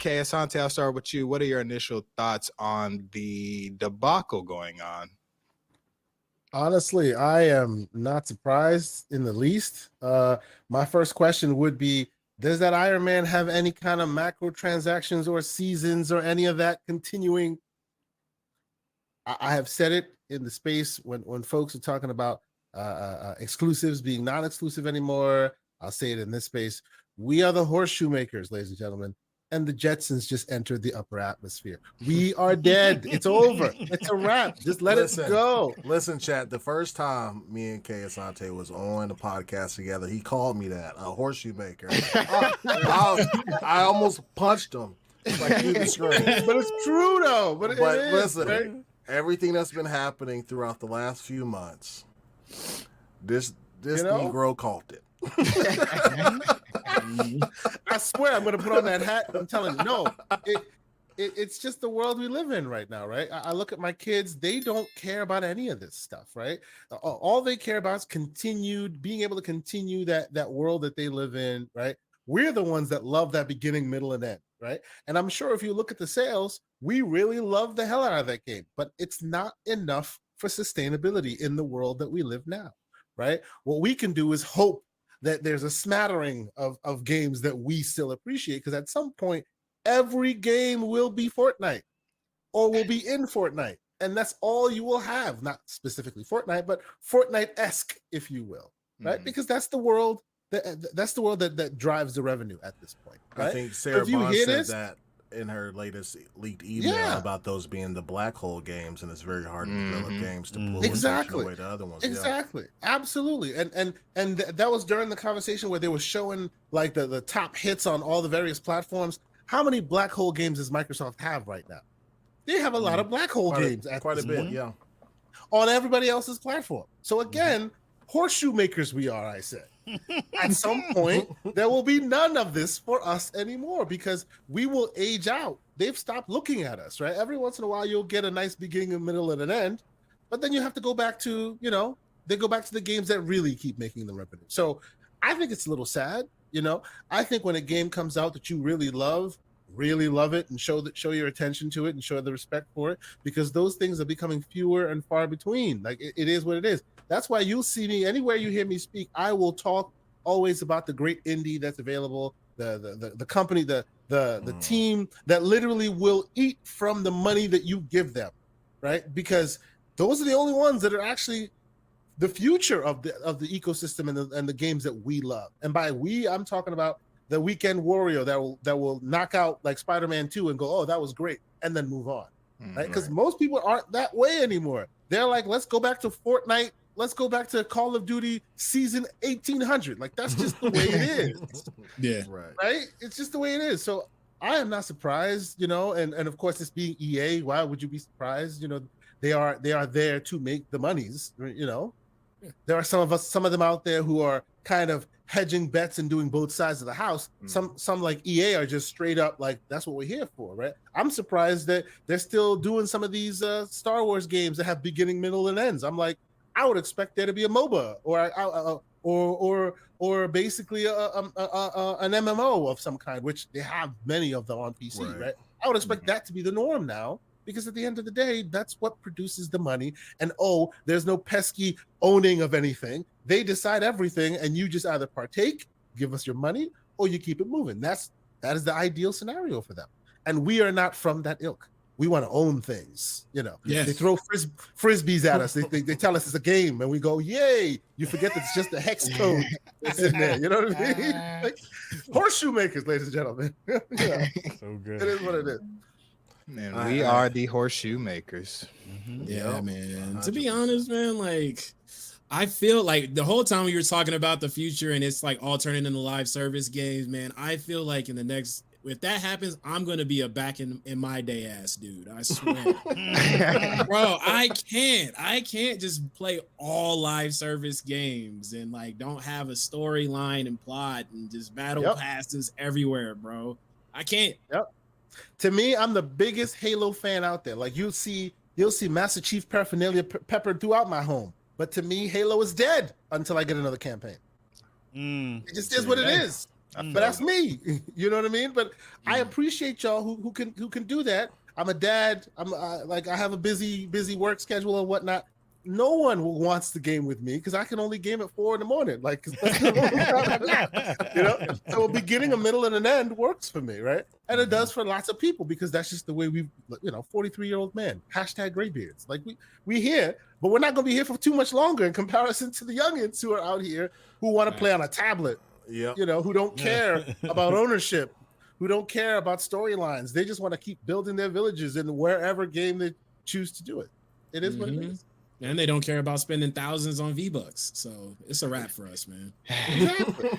Okay, Asante, I'll start with you. What are your initial thoughts on the debacle going on? Honestly, I am not surprised in the least. My first question would be, does that Iron Man have any kind of macro transactions or seasons or any of that continuing? I have said it in the space when folks are talking about exclusives being non-exclusive anymore. I'll say it in this space. We are the horseshoe makers, ladies and gentlemen. And the Jetsons just entered the upper atmosphere. We are dead. It's over. It's a wrap. Just let it go. Listen, chat. The first time me and K Asante was on the podcast together, he called me that, a horseshoe maker. I almost punched him. Like through the screen. But it's true, though. But listen, right? Everything that's been happening throughout the last few months, this Negro called it. I swear I'm going to put on that hat. I'm telling you, no, it's just the world we live in right now, right? I look at my kids. They don't care about any of this stuff, right? All they care about is being able to continue that world that they live in, right? We're the ones that love that beginning, middle, and end, right? And I'm sure if you look at the sales, we really love the hell out of that game, but it's not enough for sustainability in the world that we live now, right? What we can do is hope that there's a smattering of games that we still appreciate, because at some point, every game will be Fortnite or will be in Fortnite. And that's all you will have, not specifically Fortnite, but Fortnite-esque, if you will, right? Because that's the world that drives the revenue at this point, right? I think Sarah Bond said that in her latest leaked email about those being the black hole games, and it's very hard to develop games to pull attention away to other ones. Exactly, absolutely, and that was during the conversation where they were showing like the top hits on all the various platforms. How many black hole games does Microsoft have right now? They have a lot of black hole games at quite this a bit, point, on everybody else's platform. So again, horseshoe makers we are, I said. At some point, there will be none of this for us anymore because we will age out. They've stopped looking at us, right? Every once in a while, you'll get a nice beginning, a middle, and an end, but then you have to go back to, they go back to the games that really keep making the revenue. So I think it's a little sad, I think when a game comes out that you really love it and show your attention to it and show the respect for it, because those things are becoming fewer and far between. Like it is what it is. That's why you'll see me anywhere you hear me speak. I will talk always about the great indie that's available, the company, the team that literally will eat from the money that you give them, right? Because those are the only ones that are actually the future of the ecosystem and the games that we love. And by we, I'm talking about the weekend warrior that will knock out like Spider-Man 2 and go, oh, that was great, and then move on, right? Because most people aren't that way anymore. They're like, let's go back to Fortnite. Let's go back to Call of Duty season 1800. Like, that's just the way it is. Yeah. Right? It's just the way it is. So I am not surprised, and of course, this being EA, why would you be surprised? They are there to make the monies, There are some of them out there who are kind of hedging bets and doing both sides of the house. Some like EA are just straight up like, that's what we're here for, right? I'm surprised that they're still doing some of these Star Wars games that have beginning, middle, and ends. I'm like, I would expect there to be a MOBA or basically an MMO of some kind, which they have many of them on PC, right? I would expect that to be the norm now, because at the end of the day, that's what produces the money. And there's no pesky owning of anything. They decide everything, and you just either partake, give us your money, or you keep it moving. That is the ideal scenario for them. And we are not from that ilk. We want to own things, Yes. They throw frisbees at us. They tell us it's a game, and we go, yay! You forget that it's just a hex code that's in there. You know what I mean? Like, horseshoe makers, ladies and gentlemen. So good. It is what it is. Man, we are the horseshoe makers. Yeah, man. To be honest, man, like, I feel like the whole time we were talking about the future and it's like all turning into live service games, man, I feel like in the next, if that happens, I'm going to be a back in my day ass dude. I swear. Bro, I can't just play all live service games and like don't have a storyline and plot and just battle passes everywhere, bro. I can't. To me, I'm the biggest Halo fan out there. Like you'll see Master Chief paraphernalia peppered throughout my home. But to me, Halo is dead until I get another campaign. It just is what it is. but that's me. You know what I mean? But I appreciate y'all who can do that. I'm a dad. I'm like, I have a busy work schedule and whatnot. No one wants to game with me because I can only game at 4 a.m. Like, you know, so a beginning, a middle, and an end works for me, right? And it does for lots of people because that's just the way we, 43-year-old man, #graybeards. Like we here, but we're not going to be here for too much longer in comparison to the youngins who are out here who want to play on a tablet, who don't care about ownership, who don't care about storylines. They just want to keep building their villages in wherever game they choose to do it. It is what it is. And they don't care about spending thousands on V-Bucks. So it's a wrap for us, man. Exactly.